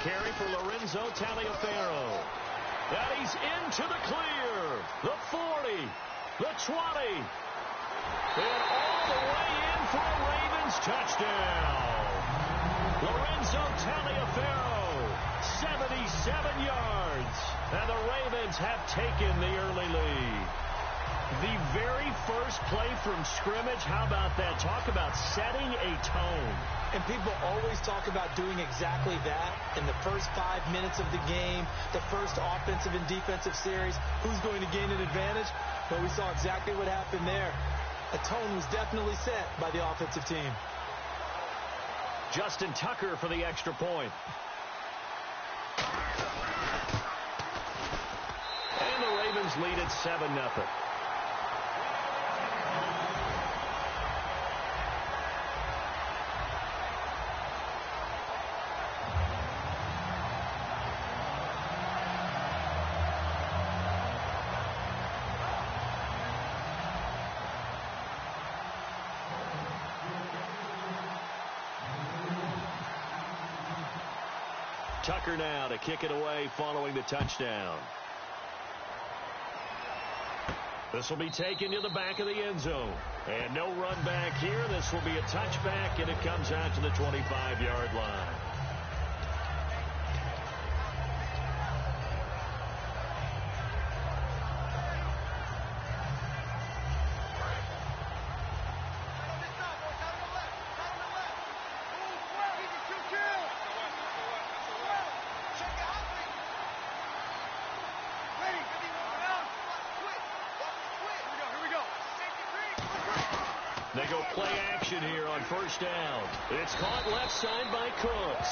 carry for Lorenzo Taliaferro. And he's into the clear. The 40. The 20. And all the way in for a Ravens touchdown. Lorenzo Taliaferro, 77 yards. And the Ravens have taken the early lead. The very first play from scrimmage, how about that? Talk about setting a tone. And people always talk about doing exactly that in the first 5 minutes of the game, the first offensive and defensive series. Who's going to gain an advantage? Well, we saw exactly what happened there. A tone was definitely set by the offensive team. Justin Tucker for the extra point. And the Ravens lead at 7-0. Tucker now to kick it away following the touchdown. This will be taken to the back of the end zone. And no run back here. This will be a touchback, and it comes out to the 25-yard line. They go play action here on first down. It's caught left side by Cooks.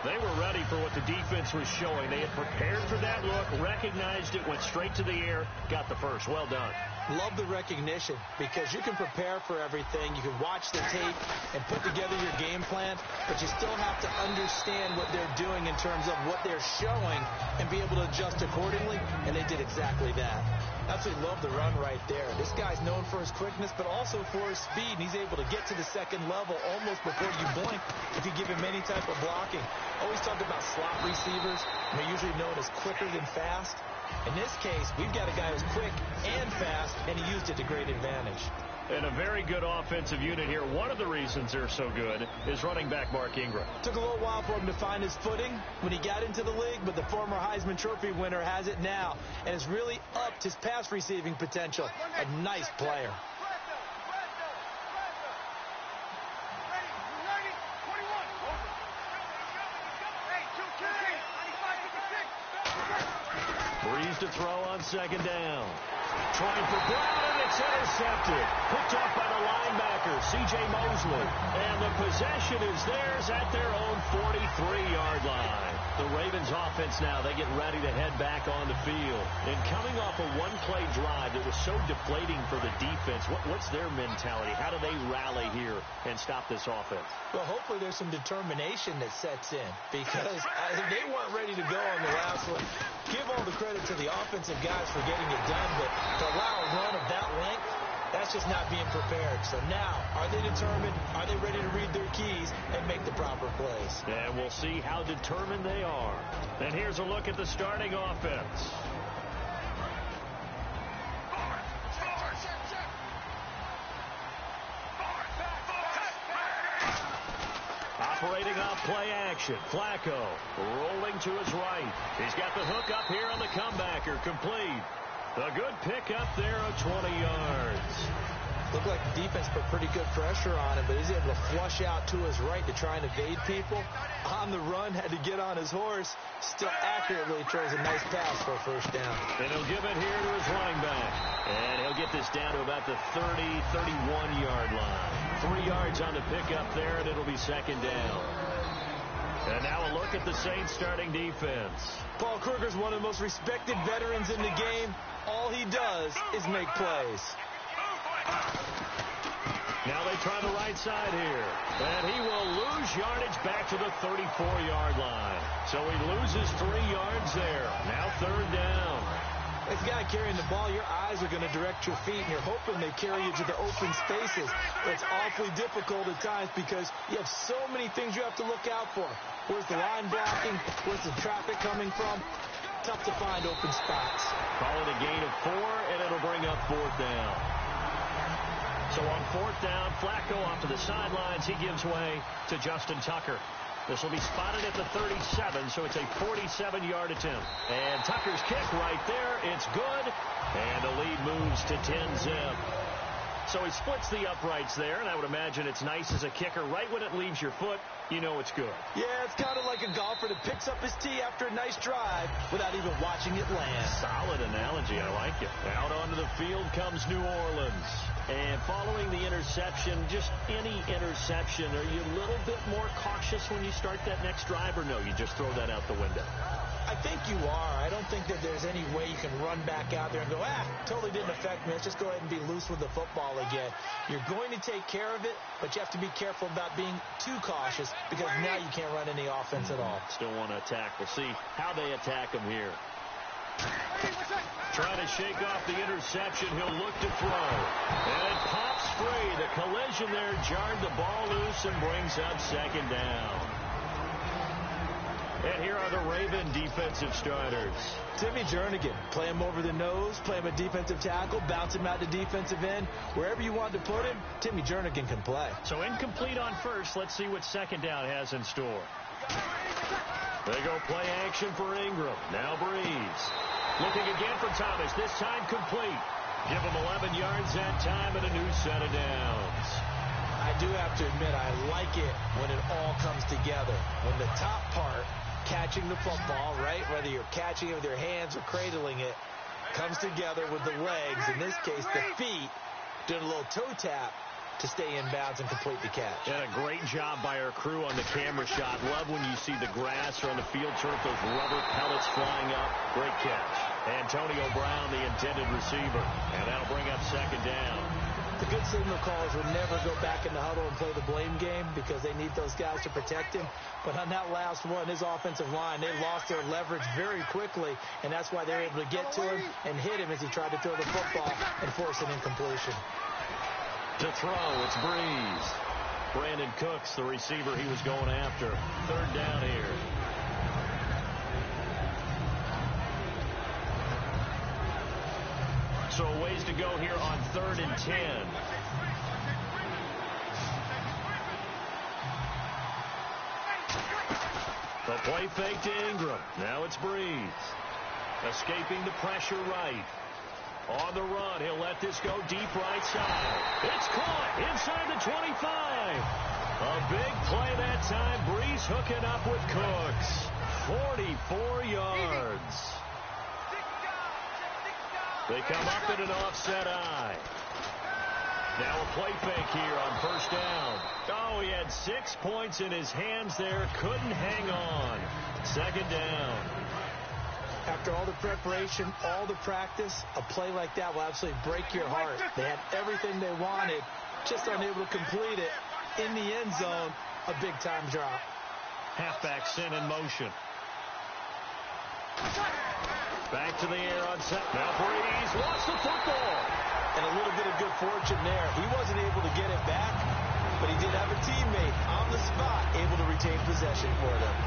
They were ready for what the defense was showing. They had prepared for that look, recognized it, went straight to the air, got the first. Well done. Love the recognition because you can prepare for everything. You can watch the tape and put together your game plan, but you still have to understand what they're doing in terms of what they're showing and be able to adjust accordingly, and they did exactly that. Absolutely love the run right there. This guy's known for his quickness, but also for his speed, and he's able to get to the second level almost before you blink if you give him any type of blocking. Always talk about slot receivers. They're usually known as quicker than fast. In this case, we've got a guy who's quick and fast, and he used it to great advantage. And a very good offensive unit here. One of the reasons they're so good is running back Mark Ingram. Took a little while for him to find his footing when he got into the league, but the former Heisman Trophy winner has it now and has really upped his pass receiving potential. A nice player. Breeze to throw on second down. Trying for Brown, and it's intercepted. Picked off by the linebacker, C.J. Mosley. And the possession is theirs at their own 43-yard line. The Ravens offense now, they get ready to head back on the field. And coming off a one-play drive that was so deflating for the defense, what's their mentality? How do they rally here and stop this offense? Well, hopefully there's some determination that sets in because they weren't ready to go on the last one. Give all the credit to the offensive guys for getting it done, but to allow a run of that length, that's just not being prepared. So now, are they determined? Are they ready to read their keys and make the proper plays? And we'll see how determined they are. And here's a look at the starting offense. Operating off play action. Flacco rolling to his right. He's got the hook up here on the comebacker. Complete. A good pick up there of 20 yards. Looked like the defense put pretty good pressure on him, but he's able to flush out to his right to try and evade people. On the run, had to get on his horse. Still accurately throws a nice pass for a first down. And he'll give it here to his running back. And he'll get this down to about the 30, 31-yard line. 3 yards on the pickup there, and it'll be second down. And now a look at the Saints starting defense. Paul Kruger's one of the most respected veterans in the game. All he does is make plays. Now they try the right side here. And he will lose yardage back to the 34-yard line. So he loses 3 yards there. Now third down. As a guy carrying the ball, your eyes are going to direct your feet, and you're hoping they carry you to the open spaces. But it's awfully difficult at times because you have so many things you have to look out for. Where's the line blocking? Where's the traffic coming from? Tough to find open spots. Call it a gain of 4, and it'll bring up 4th down. So on 4th down, Flacco off to the sidelines. He gives way to Justin Tucker. This will be spotted at the 37, so it's a 47-yard attempt. And Tucker's kick right there. It's good. And the lead moves to 10-zip. So he splits the uprights there, and I would imagine it's nice as a kicker. Right when it leaves your foot, you know it's good. Yeah, it's kind of like a golfer that picks up his tee after a nice drive without even watching it land. Solid analogy. I like it. Out onto the field comes New Orleans. And following the interception, just any interception, are you a little bit more cautious when you start that next drive, or no, you just throw that out the window? I think you are. I don't think that there's any way you can run back out there and go, totally didn't affect me. Let's just go ahead and be loose with the football again. You're going to take care of it, but you have to be careful about being too cautious because now you can't run any offense at all. Still want to attack. We'll see how they attack him here. Trying to shake off the interception. He'll look to throw. And it pops free. The collision there jarred the ball loose and brings up 2nd down. And here are the Raven defensive starters. Timmy Jernigan, play him over the nose, play him a defensive tackle, bounce him out to defensive end. Wherever you want to put him, Timmy Jernigan can play. So incomplete on first. Let's see what 2nd down has in store. They go play action for Ingram. Now Breeze. Looking again for Thomas. This time complete. Give him 11 yards that time and a new set of downs. I do have to admit, I like it when it all comes together. When the top part, catching the football, right, whether you're catching it with your hands or cradling it, comes together with the legs, in this case the feet, doing a little toe tap to stay in bounds and complete the catch. And a great job by our crew on the camera shot. Love when you see the grass or on the field turf, those rubber pellets flying up. Great catch. Antonio Brown, the intended receiver. And that'll bring up 2nd down. The good signal callers would never go back in the huddle and play the blame game because they need those guys to protect him. But on that last one, his offensive line, they lost their leverage very quickly, and that's why they were able to get to him and hit him as he tried to throw the football and force an incompletion. To throw, it's Breeze. Brandon Cooks, the receiver he was going after. 3rd down here. So a ways to go here on 3rd and 10. The play fake to Ingram. Now it's Breeze. Escaping the pressure right. On the run, he'll let this go deep right side. It's caught inside the 25. A big play that time. Breeze hooking up with Cooks. 44 yards. They come up in an offset eye. Now a play fake here on 1st down. Oh, he had 6 points in his hands there. Couldn't hang on. 2nd down. After all the preparation, all the practice, a play like that will absolutely break your heart. They had everything they wanted, just unable to complete it. In the end zone, a big-time drop. Halfback sent in motion. Back to the air on set. Now Breeze lost the football. And a little bit of good fortune there. He wasn't able to get it back, but he did have a teammate on the spot able to retain possession for them.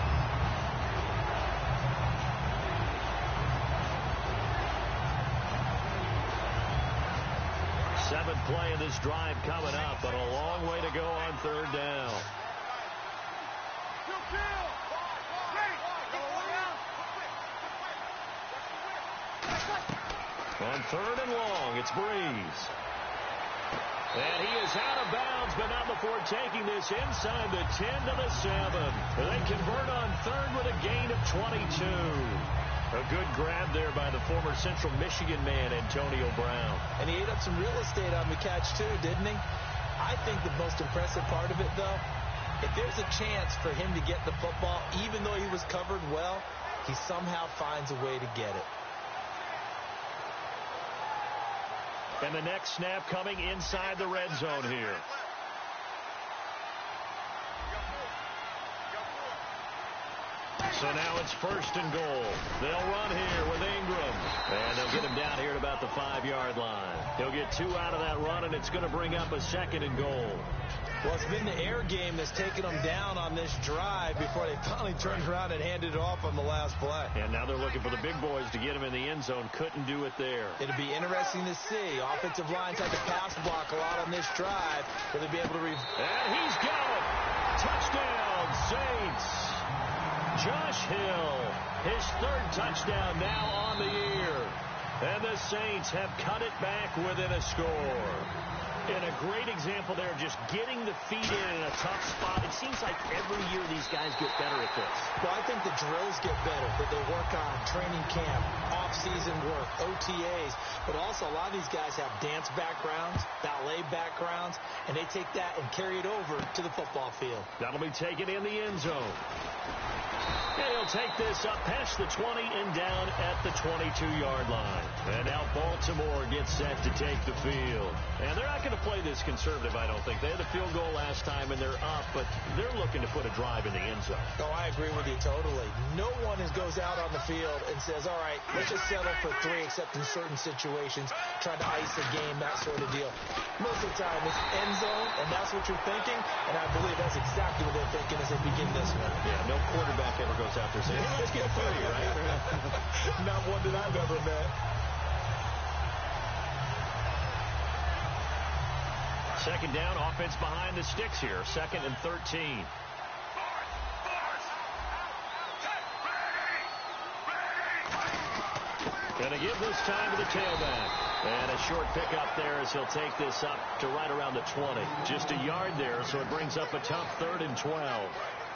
Seventh play of this drive coming up, but a long way to go on 3rd down. On 3rd and long, it's Breeze. And he is out of bounds, but not before taking this inside the 10 to the 7. They convert on 3rd with a gain of 22. A good grab there by the former Central Michigan man, Antonio Brown. And he ate up some real estate on the catch, too, didn't he? I think the most impressive part of it, though, if there's a chance for him to get the football, even though he was covered well, he somehow finds a way to get it. And the next snap coming inside the red zone here. So now it's 1st and goal. They'll run here with Ingram. And they'll get him down here at about the 5-yard line. He'll get 2 out of that run, and it's going to bring up a 2nd and goal. Well, it's been the air game that's taken them down on this drive before they finally turned around and handed it off on the last play. And now they're looking for the big boys to get him in the end zone. Couldn't do it there. It'll be interesting to see. Offensive lines had to pass block a lot on this drive. Will they be able to... And he's got it. Touchdown, Saints. Josh Hill, his 3rd touchdown now on the year. And the Saints have cut it back within a score. And a great example there of just getting the feet in a tough spot. It seems like every year these guys get better at this. Well, I think the drills get better that they work on, training camp, off-season work, OTAs. But also a lot of these guys have dance backgrounds, ballet backgrounds, and they take that and carry it over to the football field. That'll be taken in the end zone. And he'll take this up past the 20 and down at the 22-yard line. And now Baltimore gets set to take the field. And they're not going to play this conservative, I don't think. They had a field goal last time, and they're up, but they're looking to put a drive in the end zone. Oh, I agree with you totally. No one goes out on the field and says, all right, let's just settle for 3, except in certain situations, trying to ice a game, that sort of deal. Most of the time, it's end zone, and that's what you're thinking, and I believe that's exactly what they're thinking as they begin this one. Yeah, no quarterback ever goes out there saying, hey, let's get 3, right? Not one that I've ever met. Second down, offense behind the sticks here. 2nd and 13. Going to give this time to the tailback. And a short pickup there as he'll take this up to right around the 20. Just a yard there, so it brings up a tough 3rd and 12.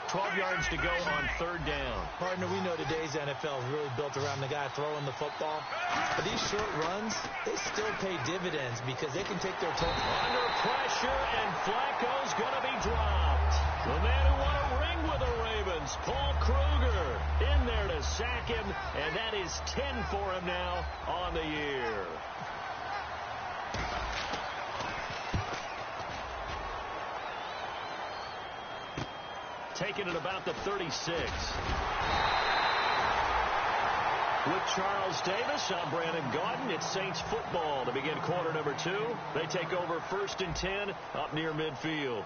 12 yards to go on 3rd down. Partner, we know today's NFL is really built around the guy throwing the football. But these short runs, they still pay dividends because they can take their toll. Under pressure, and Flacco's going to be dropped. The man who won a ring with the Ravens, Paul Kruger, in there to sack him, and that is 10 for him now on the year. Taking it about the 36. With Charles Davis, I'm Brandon Gaudin. It's Saints football to begin quarter number 2. They take over 1st and 10 up near midfield.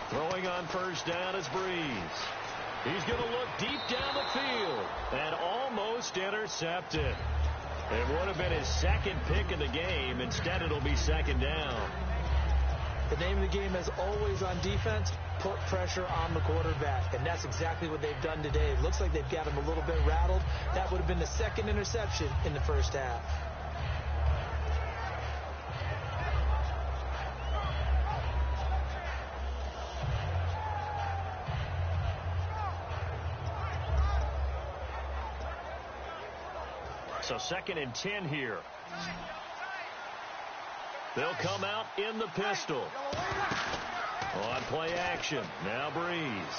Throwing on 1st down is Breeze. He's going to look deep down the field and almost intercepted. It would have been his 2nd pick of the game. Instead, it'll be 2nd down. The name of the game is always on defense, put pressure on the quarterback. And that's exactly what they've done today. It looks like they've got him a little bit rattled. That would have been the 2nd interception in the 1st half. So 2nd and 10 here. They'll come out in the pistol. On play action. Now Breeze.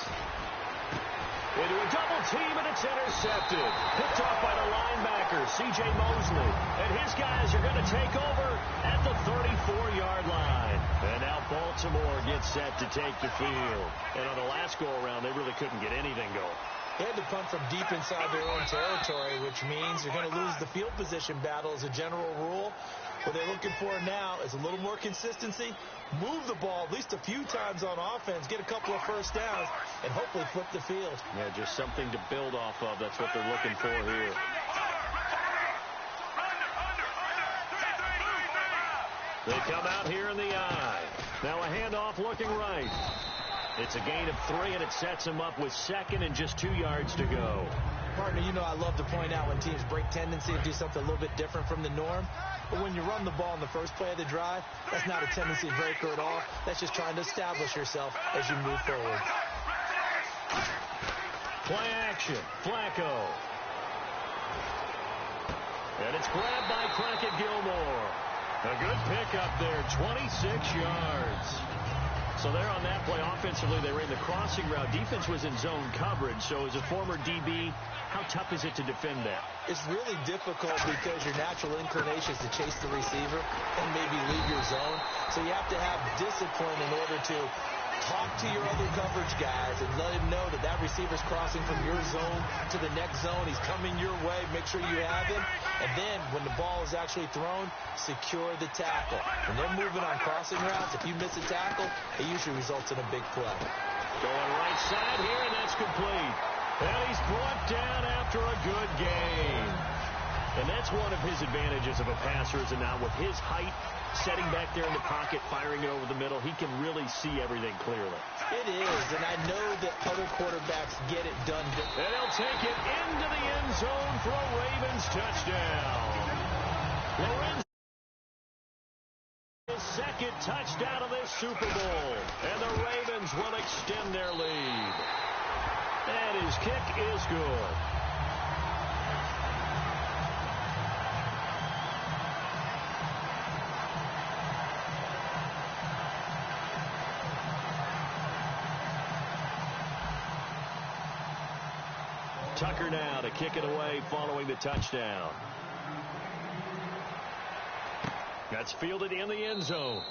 Into a double team, and it's intercepted. Picked off by the linebacker, C.J. Mosley. And his guys are going to take over at the 34-yard line. And now Baltimore gets set to take the field. And on the last go-around, they really couldn't get anything going. They had to punt from deep inside their own territory, which means you're going to lose the field position battle as a general rule. What they're looking for now is a little more consistency, move the ball at least a few times on offense, get a couple of 1st downs, and hopefully flip the field. Yeah, just something to build off of. That's what they're looking for here. They come out here in the eye. Now a handoff looking right. It's a gain of 3, and it sets him up with 2nd and just 2 yards to go. Partner, you know I love to point out when teams break tendency and do something a little bit different from the norm. But when you run the ball in the first play of the drive, that's not a tendency breaker at all. That's just trying to establish yourself as you move forward. Play action. Flacco. And it's grabbed by Crockett Gilmore. A good pickup there, 26 yards. So there on that play, offensively, they ran the crossing route. Defense was in zone coverage. So as a former DB, how tough is it to defend that? It's really difficult because your natural inclination is to chase the receiver and maybe leave your zone. So you have to have discipline in order to talk to your other coverage guys and let him know that that receiver's crossing from your zone to the next zone. He's coming your way. Make sure you have him. And then when the ball is actually thrown, secure the tackle. When they're moving on crossing routes, if you miss a tackle, it usually results in a big play. Going right side here, and that's complete. And he's brought down after a good game. And that's one of his advantages of a passer, is now with his height, setting back there in the pocket, firing it over the middle, he can really see everything clearly. It is, and I know that other quarterbacks get it done. And he'll take it into the end zone for a Ravens touchdown. Lorenzo, his second touchdown of this Super Bowl, and the Ravens will extend their lead. And his kick is good. Tucker now to kick it away following the touchdown. That's fielded in the end zone.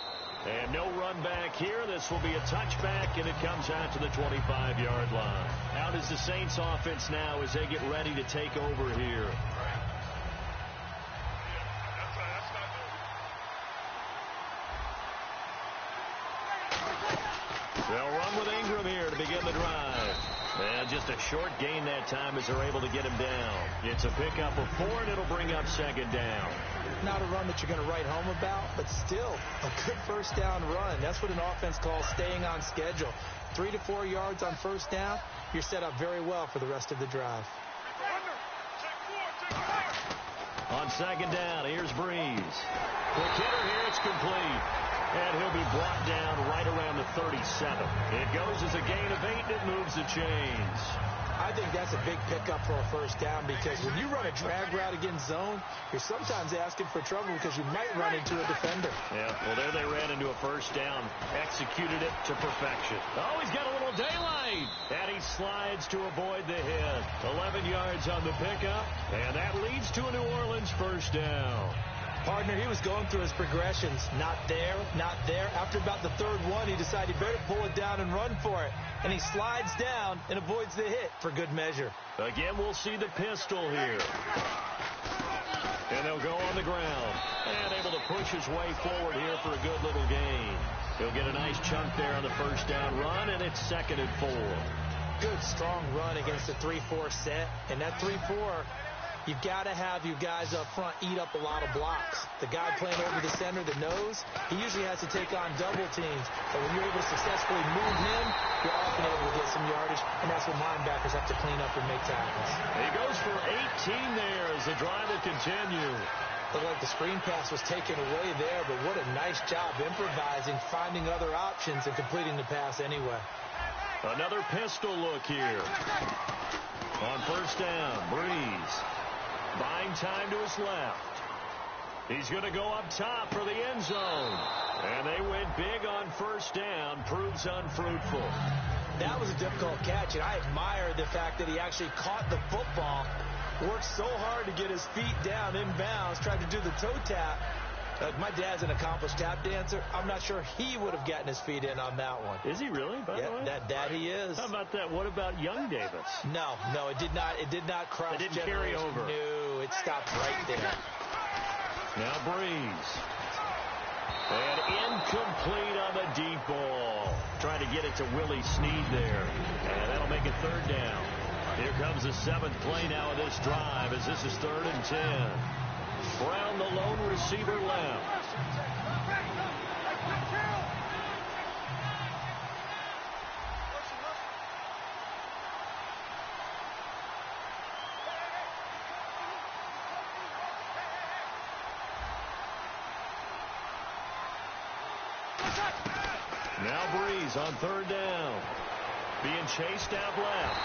And no run back here. This will be a touchback, and it comes out to the 25-yard line. How does the Saints offense now as they get ready to take over here? They'll run with Ingram here to begin the drive. And just a short gain that time as they're able to get him down. It's a pickup of 4, and it'll bring up second down. Not a run that you're going to write home about, but still a good first down run. That's what an offense calls staying on schedule. 3 to 4 yards on first down, you're set up very well for the rest of the drive. On second down, here's Breeze. Quick hitter here, it's complete. And he'll be brought down right around the 37. It goes as a gain of 8, and it moves the chains. I think that's a big pickup for a first down, because when you run a drag route against zone, you're sometimes asking for trouble because you might run into a defender. Yeah, well, there they ran into a first down. Executed it to perfection. Oh, he's got a little daylight. And he slides to avoid the hit. 11 yards on the pickup, and that leads to a New Orleans first down. Partner, he was going through his progressions. Not there, not there. After about the third one, he decided he better pull it down and run for it. And he slides down and avoids the hit for good measure. Again, we'll see the pistol here. And they'll go on the ground. And able to push his way forward here for a good little gain. He'll get a nice chunk there on the first down run, and it's 2nd and 4. Good, strong run against the 3-4 set. And that 3-4... you've got to have you guys up front eat up a lot of blocks. The guy playing over the center, the nose, he usually has to take on double teams. But when you're able to successfully move him, you're often able to get some yardage, and that's when linebackers have to clean up and make tackles. He goes for 18 there as the drive will continue. Looked like the screen pass was taken away there, but what a nice job improvising, finding other options, and completing the pass anyway. Another pistol look here. On first down, Breeze. Buying time to his left. He's going to go up top for the end zone. And they went big on first down. Proves unfruitful. That was a difficult catch, and I admire the fact that he actually caught the football, worked so hard to get his feet down inbounds, tried to do the toe tap. My dad's an accomplished tap dancer. I'm not sure he would have gotten his feet in on that one. Is he really, by the way? That he is. How about that? What about young Davis? No, it did not cross. It didn't carry over. No, it stopped right there. Now Breeze. And incomplete on the deep ball. Trying to get it to Willie Snead there. And that'll make it 3rd down. Here comes the 7th play now of this drive as this is 3rd and 10. Brown, the lone receiver, left. Now Breeze on 3rd down. Being chased out left.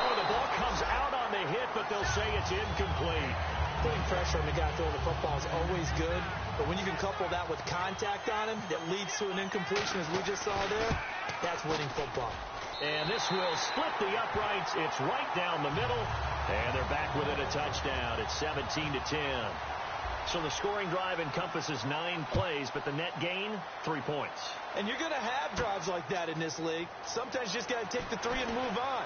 Oh, the ball comes out on the hit, but they'll say it's incomplete. Putting pressure on the guy throwing the football is always good, But when you can couple that with contact on him that leads to an incompletion, as we just saw there, that's winning football. And this will split the uprights. It's right down the middle. And they're back within a touchdown. It's 17-10. So the scoring drive encompasses 9 plays, but the net gain, 3 points. And you're going to have drives like that in this league. Sometimes you just got to take the 3 and move on.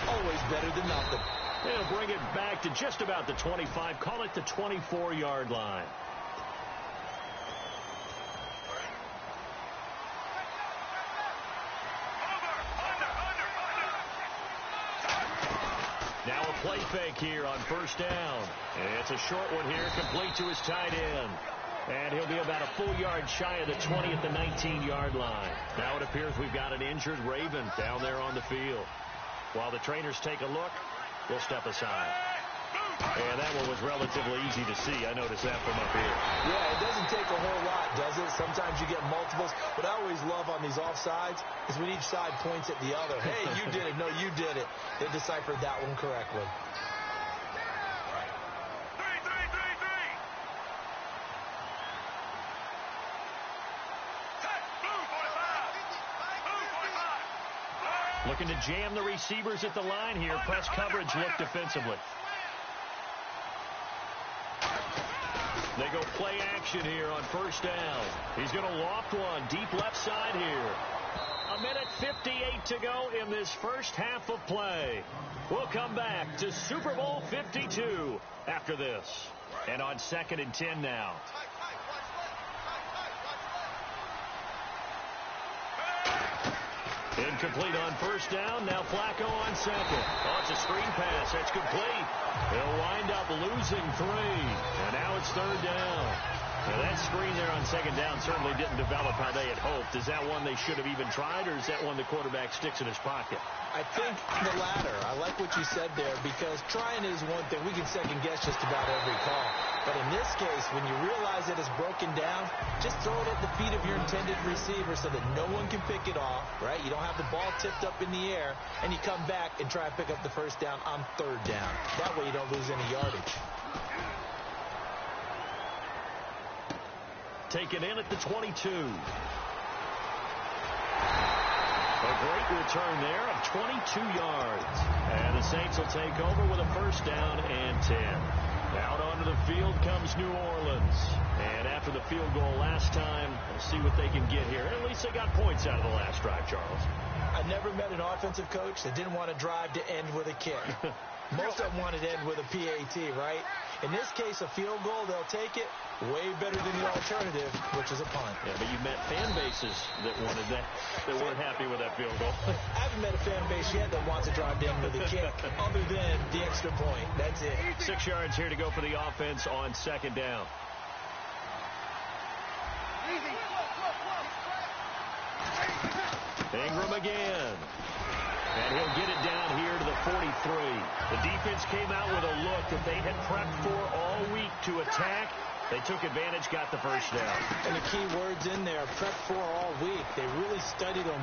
Always better than nothing. They'll bring it back to just about the 25. Call it the 24-yard line. Now a play fake here on first down. And it's a short one here, complete to his tight end. And he'll be about a full yard shy of the 20 at the 19-yard line. Now it appears we've got an injured Raven down there on the field. While the trainers take a look, we'll step aside. And that one was relatively easy to see. I noticed that from up here. Yeah, it doesn't take a whole lot, does it? Sometimes you get multiples. What I always love on these offsides is when each side points at the other. Hey, you did it. No, you did it. They deciphered that one correctly. Looking to jam the receivers at the line here. Press coverage look defensively. They go play action here on first down. He's going to loft one deep left side here. 1:58 to go in this first half of play. We'll come back to Super Bowl 52 after this. And on 2nd and 10 now. Incomplete on first down. Now Flacco on second. Oh, it's a screen pass. That's complete. They'll wind up losing 3. And now it's 3rd down. Now that screen there on 2nd down certainly didn't develop how they had hoped. Is that one they should have even tried, or is that one the quarterback sticks in his pocket? I think the latter. I like what you said there, because trying is one thing. We can second guess just about every call. But in this case, when you realize that it's broken down, just throw it at the feet of your intended receiver so that no one can pick it off, right? You don't have the ball tipped up in the air, and you come back and try to pick up the first down on 3rd down. That way you don't lose any yardage. Taken in at the 22. A great return there of 22 yards. And the Saints will take over with a first down and 10. Out onto the field comes New Orleans. And after the field goal last time, we'll see what they can get here. At least they got points out of the last drive, Charles. I never met an offensive coach that didn't want to drive to end with a kick. Most of them wanted to end with a PAT, right? In this case, a field goal, they'll take it. Way better than the alternative, which is a punt. Yeah, but you met fan bases that wanted that, that weren't happy with that field goal. I haven't met a fan base yet that wants to drive down with a kick, other than the extra point. That's it. 6 yards here to go for the offense on 2nd down. Ingram again. And he'll get it down here to the 43. The defense came out with a look that they had prepped for all week to attack. They took advantage, got the first down. And the key words in there, prepped for all week. They really studied them,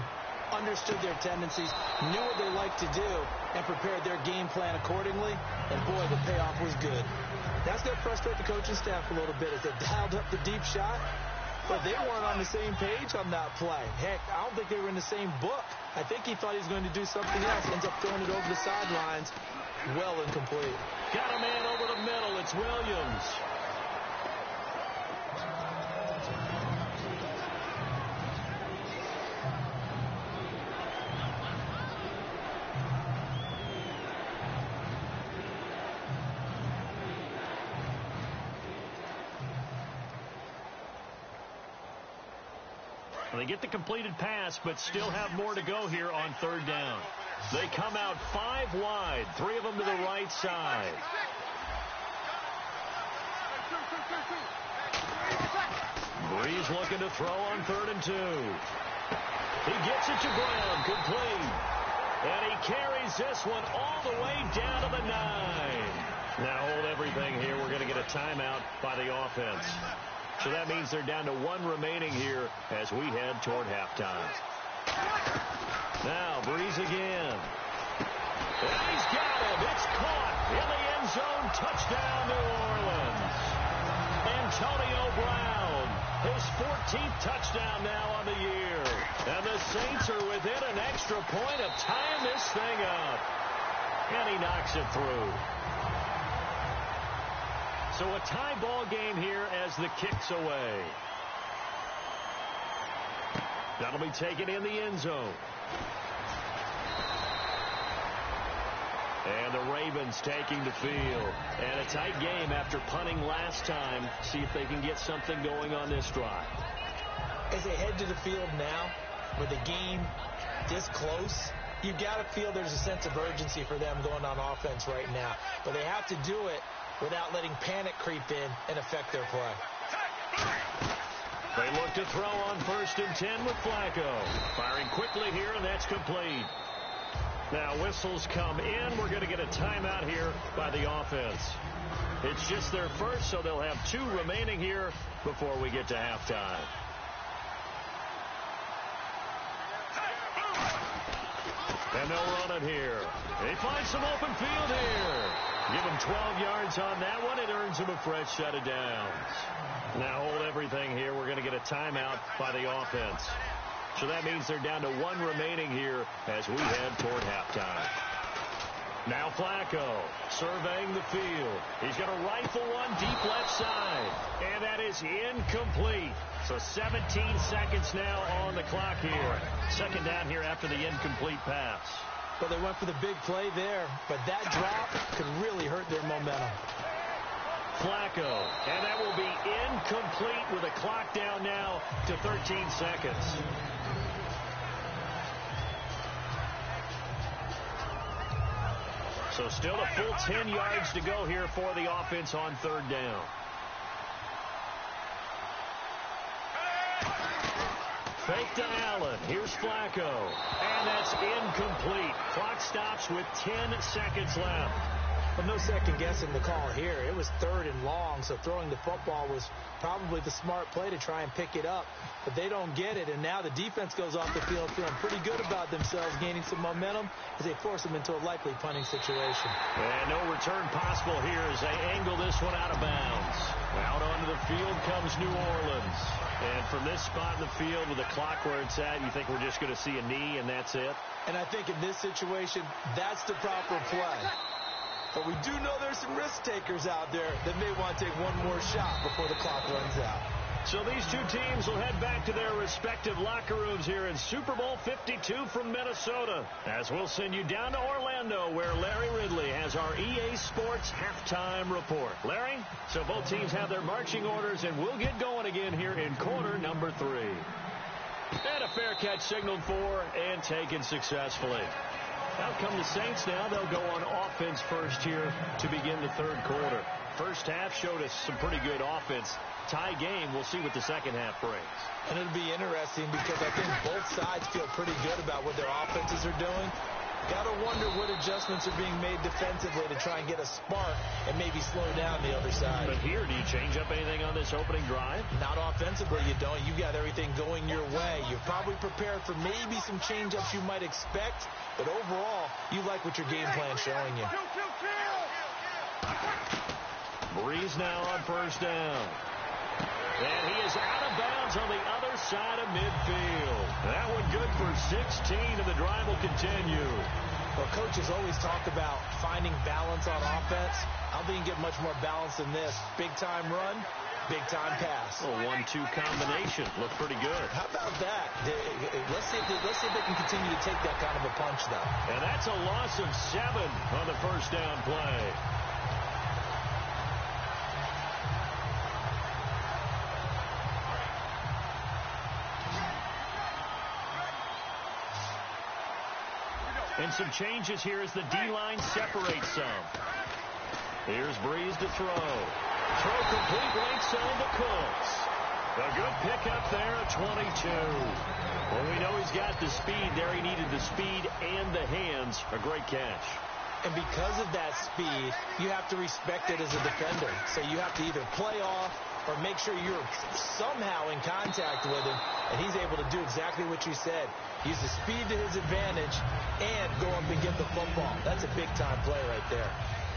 understood their tendencies, knew what they liked to do, and prepared their game plan accordingly. And, boy, the payoff was good. That's going to frustrate the coaching staff a little bit as they dialed up the deep shot. But they weren't on the same page on that play. Heck, I don't think they were in the same book. I think he thought he was going to do something else. Ends up throwing it over the sidelines. Well incomplete. Got a man over the middle. It's Williams. They get the completed pass, but still have more to go here on 3rd down. They come out 5 wide, 3 of them to the right side. Breeze looking to throw on 3rd and 2. He gets it to Brown, complete. And he carries this one all the way down to the 9. Now hold everything here. We're going to get a timeout by the offense. So that means they're down to 1 remaining here as we head toward halftime. Now, Breeze again. And he's got him. It's caught in the end zone. Touchdown, New Orleans. And Antonio Brown. His 14th touchdown now on the year. And the Saints are within an extra point of tying this thing up. And he knocks it through. So a tie ball game here as the kick's away. That'll be taken in the end zone. And the Ravens taking the field. And a tight game after punting last time. See if they can get something going on this drive. As they head to the field now, with the game this close, you've got to feel there's a sense of urgency for them going on offense right now. But they have to do it without letting panic creep in and affect their play. They look to throw on 1st and 10 with Flacco. Firing quickly here, and that's complete. Now whistles come in. We're going to get a timeout here by the offense. It's just their first, so they'll have 2 remaining here before we get to halftime. And they'll run it here. They find some open field here. Give him 12 yards on that one. It earns him a fresh set of downs. Now hold everything here. We're going to get a timeout by the offense. So that means they're down to 1 remaining here as we head toward halftime. Now Flacco surveying the field. He's going to rifle one deep left side. And that is incomplete. So 17 seconds now on the clock here. 2nd down here after the incomplete pass. Well, they went for the big play there, but that drop could really hurt their momentum. Flacco, and that will be incomplete with a clock down now to 13 seconds. So still a full 10 yards to go here for the offense on 3rd down. Fake to Allen. Here's Flacco. And that's incomplete. Clock stops with 10 seconds left. But no second guessing the call here. It was 3rd and long, so throwing the football was probably the smart play to try and pick it up. But they don't get it, and now the defense goes off the field feeling pretty good about themselves, gaining some momentum as they force them into a likely punting situation. And no return possible here as they angle this one out of bounds. Out onto the field comes New Orleans. And from this spot in the field with the clock where it's at, you think we're just going to see a knee and that's it? And I think in this situation, that's the proper play. But we do know there's some risk takers out there that may want to take one more shot before the clock runs out. So these 2 teams will head back to their respective locker rooms here in Super Bowl 52 from Minnesota. As we'll send you down to Orlando where Larry Ridley has our EA Sports halftime report. Larry, so both teams have their marching orders and we'll get going again here in quarter number 3. And a fair catch signaled for and taken successfully. Out come the Saints now. They'll go on offense first here to begin the 3rd quarter. First half showed us some pretty good offense. Tie game. We'll see what the second half brings. And it'll be interesting because I think both sides feel pretty good about what their offenses are doing. Got to wonder what adjustments are being made defensively to try and get a spark and maybe slow down the other side. But here, do you change up anything on this opening drive? Not offensively, you don't. You got everything going your way. You're probably prepared for maybe some change-ups you might expect, but overall, you like what your game plan's showing you. Breeze now on 1st down. And he is out of bounds on the other side of midfield. That one good for 16, and the drive will continue. Well, coaches always talk about finding balance on offense. I don't think you can get much more balance than this. Big-time run, big-time pass. A 1-2 combination. Looked pretty good. How about that? Let's see if they can continue to take that kind of a punch, though. And that's a loss of 7 on the 1st down play. And some changes here as the D-line separates some. Here's Breeze to throw. Throw complete right zone to Cooks. A good pickup there at 22. Well, we know he's got the speed there. He needed the speed and the hands. A great catch. And because of that speed, you have to respect it as a defender. So you have to either play off or make sure you're somehow in contact with him, and he's able to do exactly what you said. Use the speed to his advantage and go up and get the football. That's a big-time play right there.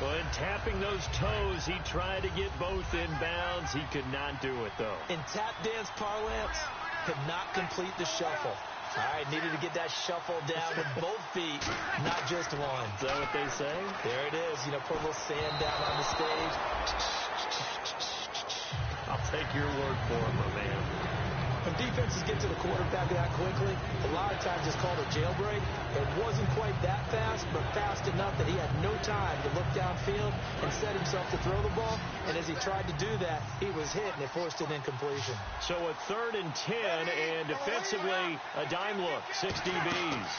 Well, in tapping those toes, he tried to get both in bounds. He could not do it, though. In tap dance parlance, could not complete the shuffle. All right, needed to get that shuffle down with both feet, not just one. Is that what they say? There it is. You know, put a little sand down on the stage. I'll take your word for it, my man. When defenses get to the quarterback that quickly, a lot of times it's called a jailbreak. It wasn't quite that fast, but fast enough that he had no time to look downfield and set himself to throw the ball. And as he tried to do that, he was hit, and it forced an incompletion. So a 3rd and 10, and defensively, a dime look, 6 DBs.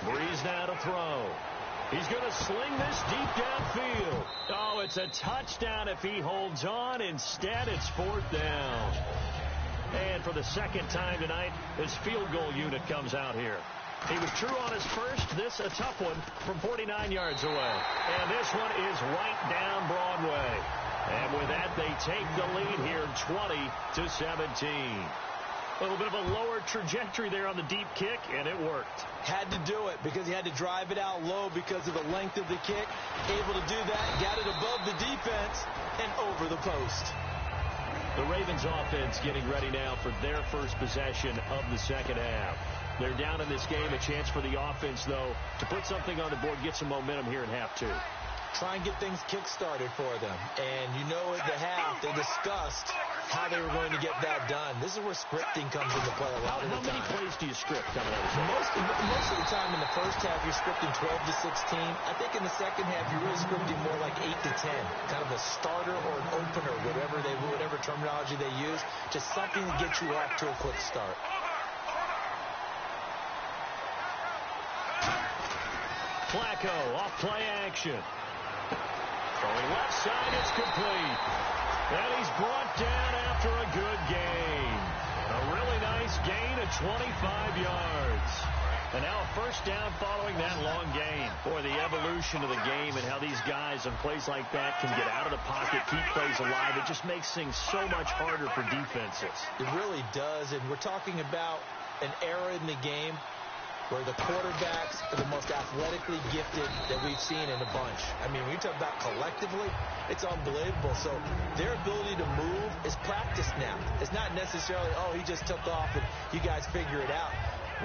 Breeze now to throw. He's going to sling this deep downfield. Oh, it's a touchdown if he holds on. Instead, it's 4th down. And for the second time tonight, his field goal unit comes out here. He was true on his first. This a tough one from 49 yards away. And this one is right down Broadway. And with that, they take the lead here 20-17. A little bit of a lower trajectory there on the deep kick, and it worked. Had to do it because he had to drive it out low because of the length of the kick. Able to do that, got it above the defense and over the post. The Ravens offense getting ready now for their first possession of the second half. They're down in this game. A chance for the offense, though, to put something on the board, get some momentum here in half 2. Try and get things kick-started for them. And you know at the half, they discussed how they were going to get that done. This is where scripting comes into play a lot of the time. How many plays do you script coming out of the Most of the time in the first half, you're scripting 12 to 16. I think in the second half, you're really scripting more like 8 to 10. Kind of a starter or an opener, whatever terminology they use. Just something to get you off to a quick start. Flacco off play action. Throwing left side, it's complete. And he's brought down after a good gain. A really nice gain of 25 yards. And now a first down following that long gain. Boy, the evolution of the game and how these guys on plays like that can get out of the pocket, keep plays alive. It just makes things so much harder for defenses. It really does. And we're talking about an era in the game where the quarterbacks are the most athletically gifted that we've seen in a bunch. I mean, when you talk about collectively, it's unbelievable. So their ability to move is practiced now. It's not necessarily, oh, he just took off and you guys figure it out.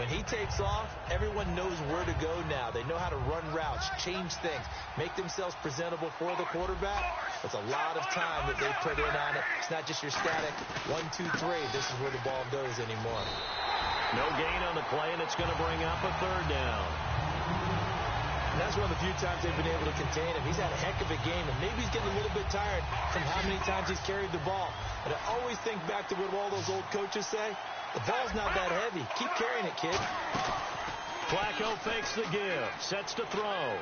When he takes off, everyone knows where to go now. They know how to run routes, change things, make themselves presentable for the quarterback. It's a lot of time that they put in on it. It's not just your static 1, 2, 3. This is where the ball goes anymore. No gain on the play, and it's going to bring up a 3rd down. And that's one of the few times they've been able to contain him. He's had a heck of a game, and maybe he's getting a little bit tired from how many times he's carried the ball. But I always think back to what all those old coaches say. The ball's not that heavy. Keep carrying it, kid. Flacco fakes the give, sets to throw.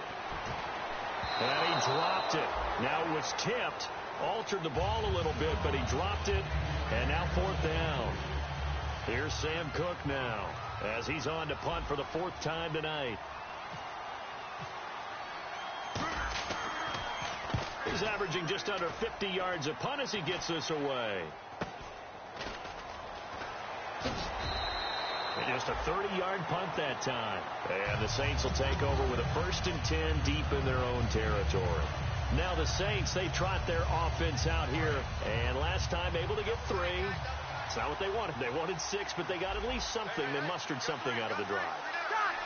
And he dropped it. Now it was tipped, altered the ball a little bit, but he dropped it, and now 4th down. Here's Sam Cook now as he's on to punt for the 4th time tonight. He's averaging just under 50 yards a punt as he gets this away. And just a 30-yard punt that time. And the Saints will take over with a 1st and 10 deep in their own territory. Now the Saints, they trot their offense out here. And last time able to get 3. It's not what they wanted. They wanted 6, but they got at least something. They mustered something out of the drive.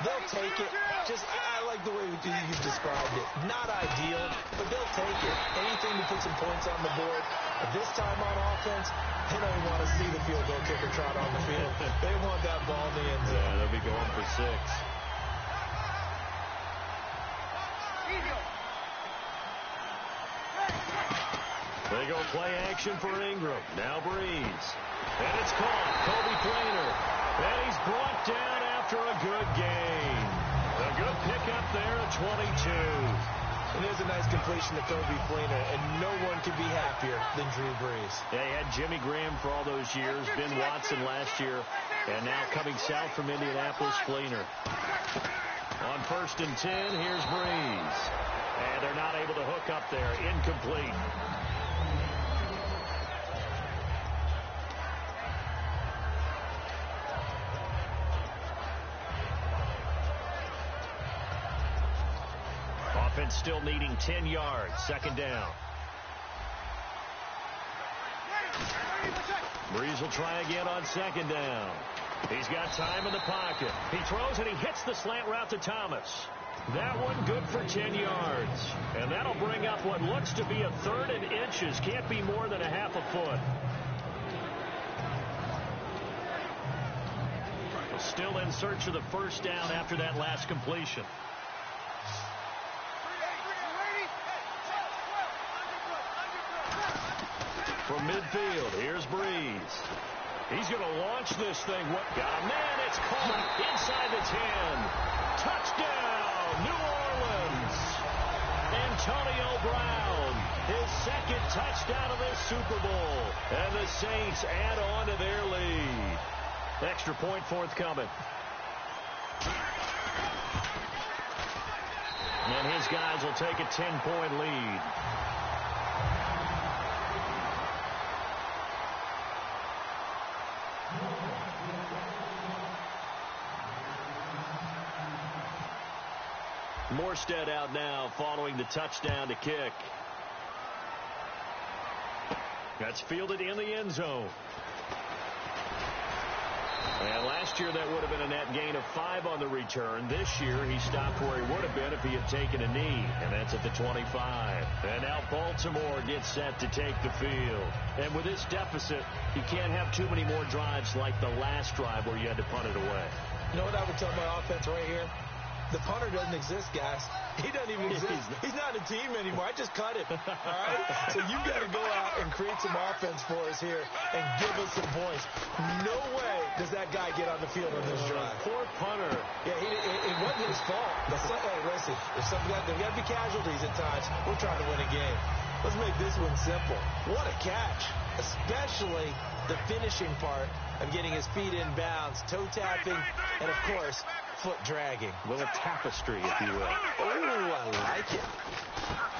They'll take it. I like the way you've described it. Not ideal, but they'll take it. Anything to put some points on the board. But this time on offense, they don't even want to see the field goal kicker trot on the field. They want that ball in the end zone. Yeah, they'll be going for 6. They go play action for Ingram. Now Breeze. And it's caught. Kobe Fleener. And he's brought down after a good gain. A good pickup there at 22. And there's a nice completion to Kobe Fleener, and no one can be happier than Drew Brees. Yeah, he had Jimmy Graham for all those years, Ben Watson last year, and now coming south from Indianapolis, Fleener. On 1st and 10, here's Breeze. And they're not able to hook up there. Incomplete. offense still needing 10 yards. Second down. Breeze will try again on second down. He's got time in the pocket. He throws and he hits the slant route to Thomas. That one good for 10 yards. And that'll bring up what looks to be a third and inches. Can't be more than a half a foot. Still in search of the first down after that last completion. From midfield, here's Breeze. He's going to launch this thing. What got a man? It's caught inside the 10. Touchdown, New Orleans. Antonio Brown, his second touchdown of this Super Bowl. And the Saints add on to their lead. Extra point forthcoming. And his guys will take a 10-point lead. Morstead out now following the touchdown to kick. That's fielded in the end zone. And last year that would have been a net gain of 5 on the return. This year he stopped where he would have been if he had taken a knee. And that's at the 25. And now Baltimore gets set to take the field. And with this deficit, you can't have too many more drives like the last drive where you had to punt it away. You know what I would tell my offense right here? The punter doesn't exist, guys. He doesn't even exist. He's not a team anymore. I just cut him. All right? So you've got to go out and create some offense for us here and give us some points. No way does that guy get on the field on this drive. Poor punter. Yeah, it wasn't his fault. Hey, listen, if there's got to be casualties at times. We're trying to win a game. Let's make this one simple. What a catch, especially the finishing part of getting his feet in bounds, toe tapping, and, of course, foot dragging. A little tapestry, if you will. Oh, I like it.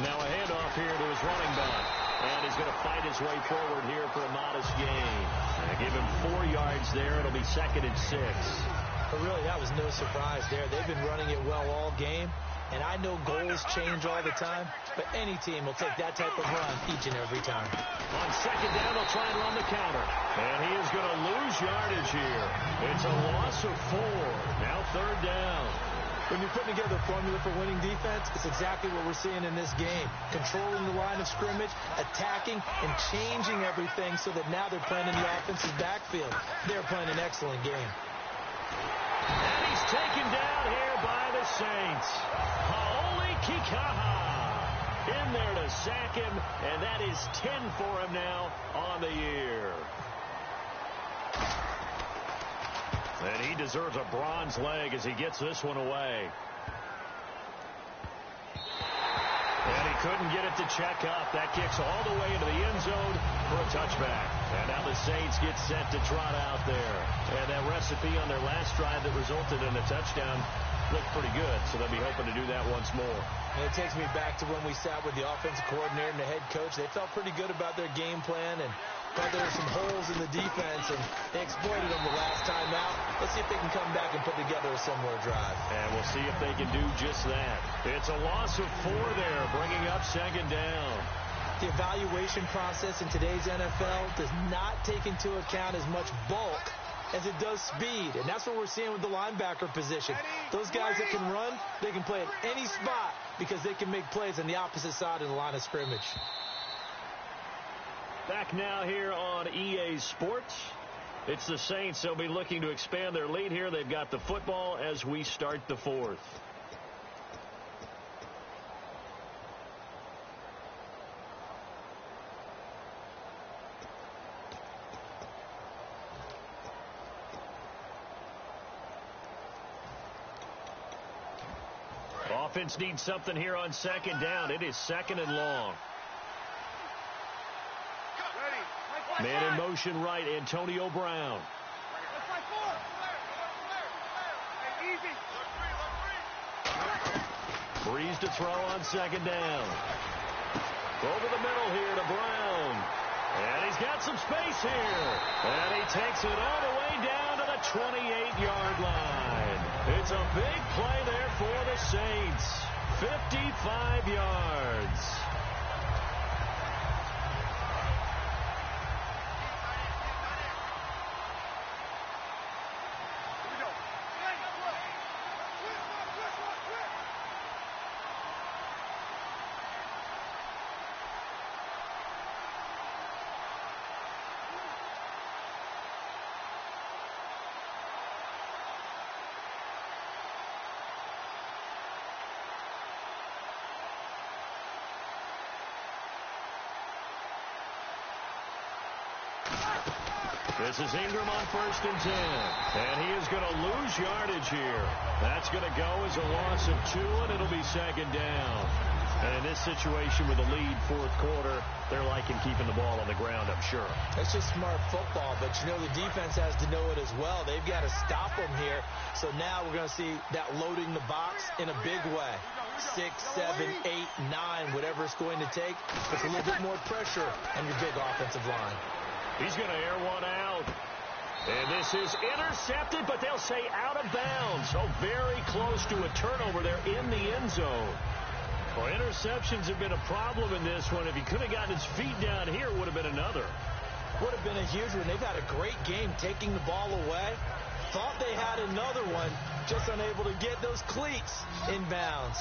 Now a handoff here to his running back. And he's going to fight his way forward here for a modest gain. And give him 4 yards there. It'll be 2nd and 6. But really, that was no surprise there. They've been running it well all game. And I know goals change all the time, but any team will take that type of run each and every time. On second down, they'll try and run the counter. And he is going to lose yardage here. It's a loss of 4. Now 3rd down. When you're putting together a formula for winning defense, it's exactly what we're seeing in this game. Controlling the line of scrimmage, attacking, and changing everything so that now they're playing in the offensive backfield. They're playing an excellent game. And he's taken down here by the Saints. Hau'oli Kikaha in there to sack him, and that is 10 for him now on the year. And he deserves a bronze leg as he gets this one away. And he couldn't get it to check up. That kicks all the way into the end zone for a touchback. And now the Saints get set to trot out there. And that recipe on their last drive that resulted in a touchdown looked pretty good, so they'll be hoping to do that once more. And it takes me back to when we sat with the offensive coordinator and the head coach. They felt pretty good about their game plan and thought there were some holes in the defense, and they exploited them the last time out. Let's see if they can come back and put together a similar drive. And we'll see if they can do just that. It's a loss of 4 there, bringing up 2nd down. The evaluation process in today's NFL does not take into account as much bulk as it does speed, and that's what we're seeing with the linebacker position. Those guys that can run, they can play at any spot because they can make plays on the opposite side of the line of scrimmage. Back now here on EA Sports. It's the Saints. They'll be looking to expand their lead here. They've got the football as we start the 4th. Offense needs something here on 2nd down. It is 2nd and long. Man in motion right, Antonio Brown. Breeze to throw on 2nd down. Over the middle here to Brown. And he's got some space here. And he takes it all the way down to the 28-yard line. It's a big play there for the Saints. 55 yards. This is Ingram on 1st and 10. And he is going to lose yardage here. That's going to go as a loss of 2, and it'll be 2nd down. And in this situation with a lead 4th quarter, they're liking keeping the ball on the ground, I'm sure. That's just smart football, but you know the defense has to know it as well. They've got to stop them here. So now we're going to see that loading the box in a big way. 6, 7, 8, 9, whatever it's going to take. With a little bit more pressure on your big offensive line. He's going to air one out. And this is intercepted, but they'll say out of bounds. So very close to a turnover there in the end zone. Well, interceptions have been a problem in this one. If he could have gotten his feet down here, it would have been another. Would have been a huge one. They've had a great game taking the ball away. Thought they had another one, just unable to get those cleats in bounds.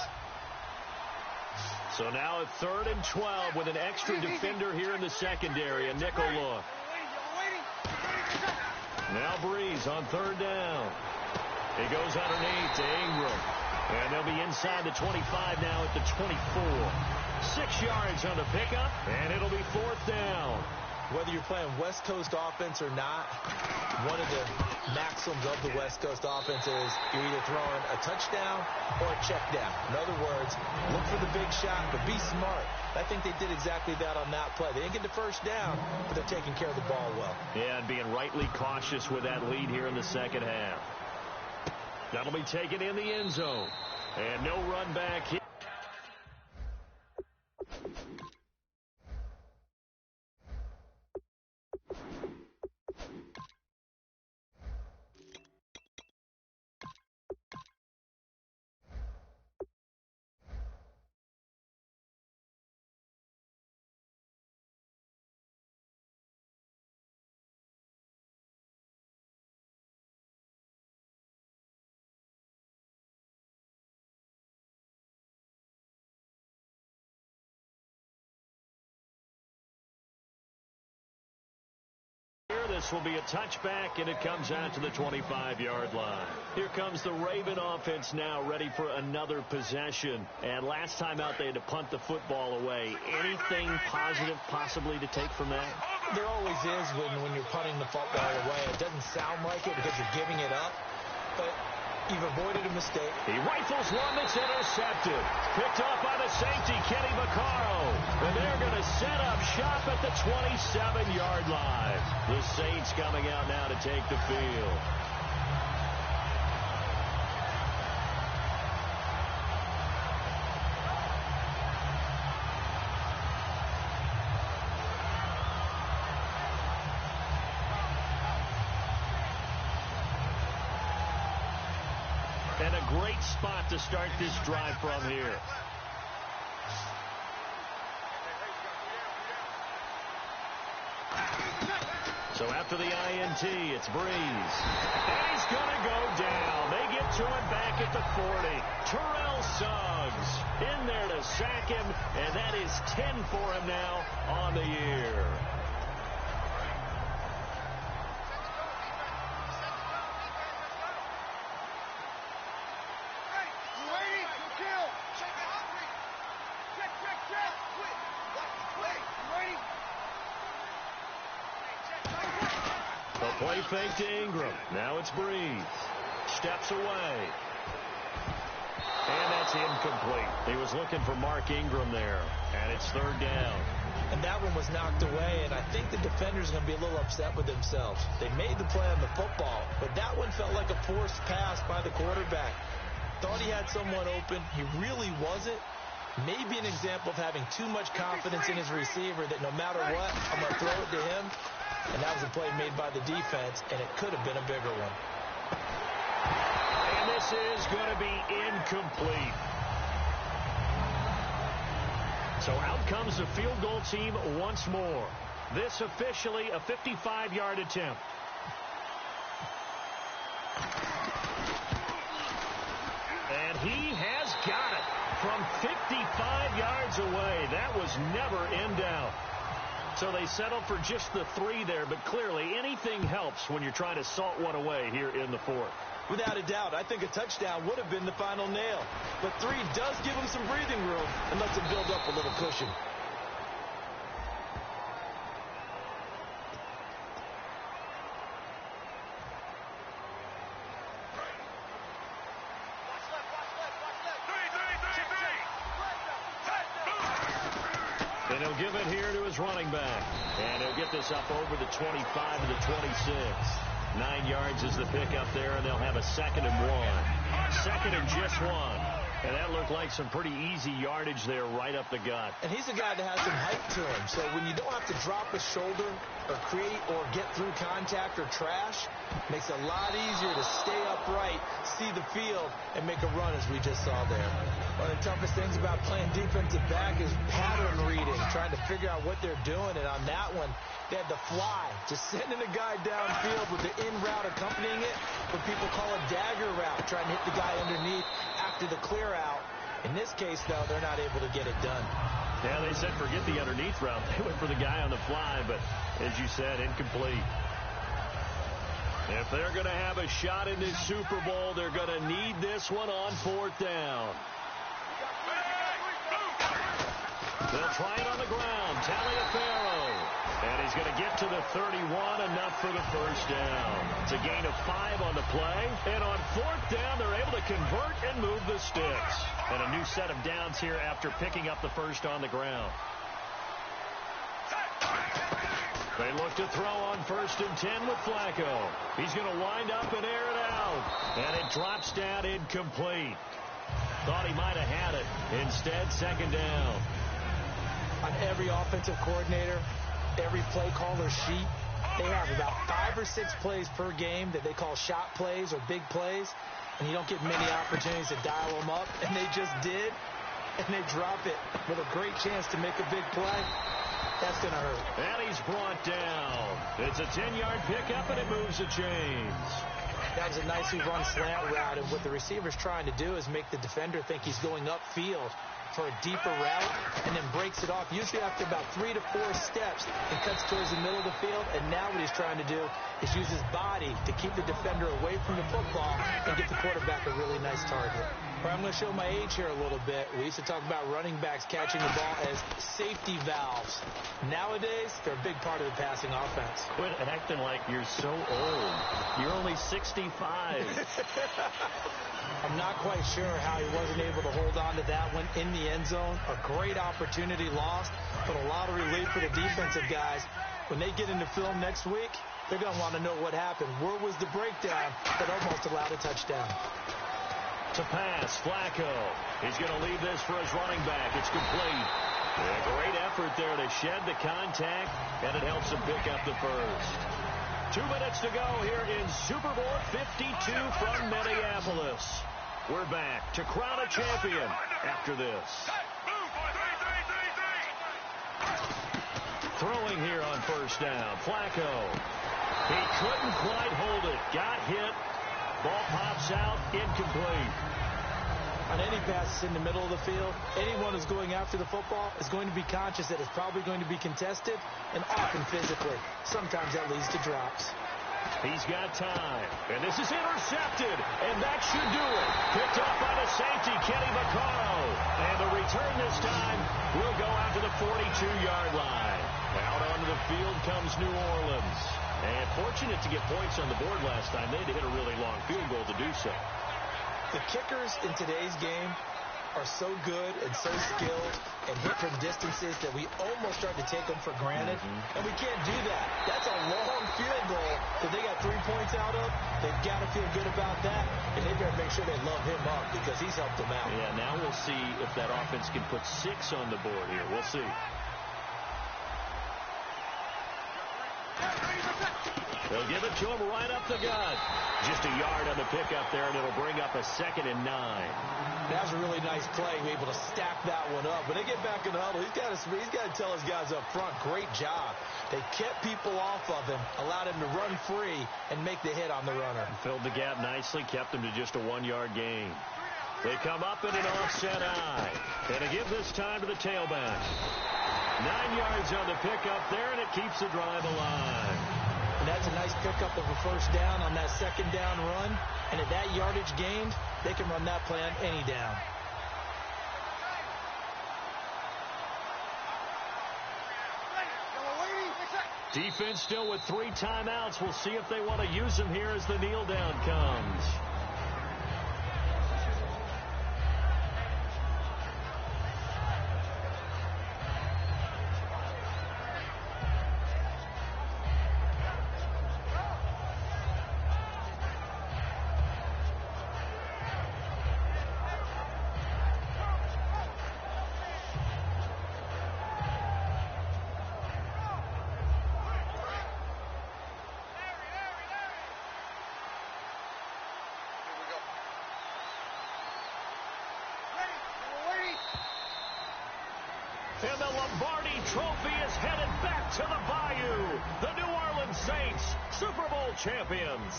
So now at 3rd and 12 with an extra defender here in the secondary, a nickel look. Now Breeze on 3rd down. He goes underneath to Ingram. And they'll be inside the 25 now at the 24. 6 yards on the pickup, and it'll be 4th down. Whether you're playing West Coast offense or not, one of the maxims of the West Coast offense is you're either throwing a touchdown or a check down. In other words, look for the big shot, but be smart. I think they did exactly that on that play. They didn't get the first down, but they're taking care of the ball well. Yeah, and being rightly cautious with that lead here in the second half. That'll be taken in the end zone. And no run back here. This will be a touchback, and it comes out to the 25-yard line. Here comes the Raven offense now, ready for another possession. And last time out, they had to punt the football away. Anything positive possibly to take from that? There always is when you're punting the football away. It doesn't sound like it because you're giving it up, but you've avoided a mistake. He rifles one that's intercepted. Picked up by the safety, Kenny Vaccaro. And they're going to set up shop at the 27-yard line. The Saints coming out now to take the field. And a great spot to start this drive from here. So after the INT, it's Breeze. And he's going to go down. They get to him back at the 40. Terrell Suggs in there to sack him, and that is 10 for him now on the year. Play fake to Ingram. Now it's Breeze. Steps away. And that's incomplete. He was looking for Mark Ingram there. And it's 3rd down. And that one was knocked away, and I think the defenders are going to be a little upset with themselves. They made the play on the football, but that one felt like a forced pass by the quarterback. Thought he had someone open. He really wasn't. Maybe an example of having too much confidence in his receiver that no matter what, I'm going to throw it to him. And that was a play made by the defense, and it could have been a bigger one. And this is going to be incomplete. So out comes the field goal team once more. This officially a 55-yard attempt. And he has got it from 55 yards away. That was never in doubt. So they settled for just the 3 there, but clearly anything helps when you're trying to salt one away here in the 4th. Without a doubt, I think a touchdown would have been the final nail. But 3 does give him some breathing room and lets him build up a little cushion. And he'll give it here to his running back. And he'll get this up over the 25 to the 26. 9 yards is the pickup there, and they'll have a 2nd and 1. 2nd and just 1. And that looked like some pretty easy yardage there right up the gut. And he's a guy that has some height to him. So when you don't have to drop a shoulder or create or get through contact or trash, it makes it a lot easier to stay upright, see the field, and make a run as we just saw there. One of the toughest things about playing defensive back is pattern reading, trying to figure out what they're doing. And on that one, they had to fly, just sending a guy downfield with the in route accompanying it, what people call a dagger route, trying to hit the guy underneath after the clear out. In this case, though, they're not able to get it done. Yeah, they said forget the underneath route. They went for the guy on the fly, but as you said, incomplete. If they're going to have a shot in this Super Bowl, they're going to need this one on 4th down. They'll try it on the ground. Taliaferro. And he's going to get to the 31, enough for the first down. It's a gain of 5 on the play. And on 4th down, they're able to convert and move the sticks. And a new set of downs here after picking up the first on the ground. They look to throw on 1st and 10 with Flacco. He's going to wind up and air it out. And it drops down incomplete. Thought he might have had it. Instead, 2nd down. On every offensive coordinator, every play caller sheet, they have about 5 or 6 plays per game that they call shot plays or big plays, and you don't get many opportunities to dial them up, and they just did, and they drop it with a great chance to make a big play. That's going to hurt. And he's brought down. It's a 10-yard pickup, and it moves the chains. That was a nicely run slant route, and what the receiver's trying to do is make the defender think he's going upfield for a deeper route, and then breaks it off, usually after about 3 to 4 steps, and cuts towards the middle of the field. And now what he's trying to do is use his body to keep the defender away from the football and get the quarterback a really nice target. Well, I'm going to show my age here a little bit. We used to talk about running backs catching the ball as safety valves. Nowadays, they're a big part of the passing offense. Quit acting like you're so old. You're only 65. I'm not quite sure how he wasn't able to hold on to that one in the end zone. A great opportunity lost, but a lot of relief for the defensive guys. When they get into film next week, they're going to want to know what happened. Where was the breakdown that almost allowed a touchdown? To pass, Flacco. He's going to leave this for his running back. It's complete. A great effort there to shed the contact, and it helps him pick up the first. 2 minutes to go here in Super Bowl 52 from Minneapolis. We're back to crown a champion after this. Throwing here on 1st down. Flacco. He couldn't quite hold it. Got hit. Ball pops out. Incomplete. On any passes in the middle of the field, anyone who's going after the football is going to be conscious that it's probably going to be contested, and often physically. Sometimes that leads to drops. He's got time. And this is intercepted. And that should do it. Picked off by the safety, Kenny Vaccaro. And the return this time will go out to the 42-yard line. Out onto the field comes New Orleans. And fortunate to get points on the board last time. They had to hit a really long field goal to do so. The kickers in today's game are so good and so skilled and hit from distances that we almost start to take them for granted. And we can't do that. That's a long field goal that they got 3 points out of. They've got to feel good about that, and they better make sure they love him up because he's helped them out. Yeah, now we'll see if that offense can put 6 on the board here. We'll see. They'll give it to him right up the gut. Just a yard on the pickup there, and it'll bring up a 2nd and 9. That was a really nice play, able to stack that one up. When they get back in the huddle, he's got to tell his guys up front, great job. They kept people off of him, allowed him to run free, and make the hit on the runner. Filled the gap nicely, kept him to just a 1-yard gain. They come up in an offset eye. And they give this time to the tailback. 9 yards on the pickup there, and it keeps the drive alive. And that's a nice pickup of a first down on that 2nd down run. And at that yardage gained, they can run that play on any down. Defense still with 3 timeouts. We'll see if they want to use them here as the kneel down comes. And the Lombardi Trophy is headed back to the Bayou. The New Orleans Saints, Super Bowl champions.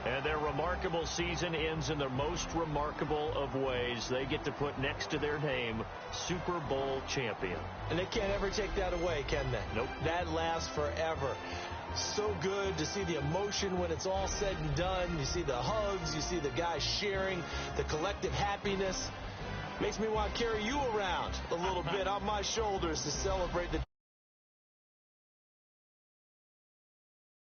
And their remarkable season ends in the most remarkable of ways. They get to put next to their name, Super Bowl champion. And they can't ever take that away, can they? Nope. That lasts forever. So good to see the emotion when it's all said and done. You see the hugs. You see the guys sharing, the collective happiness. Makes me want to carry you around a little bit on my shoulders to celebrate the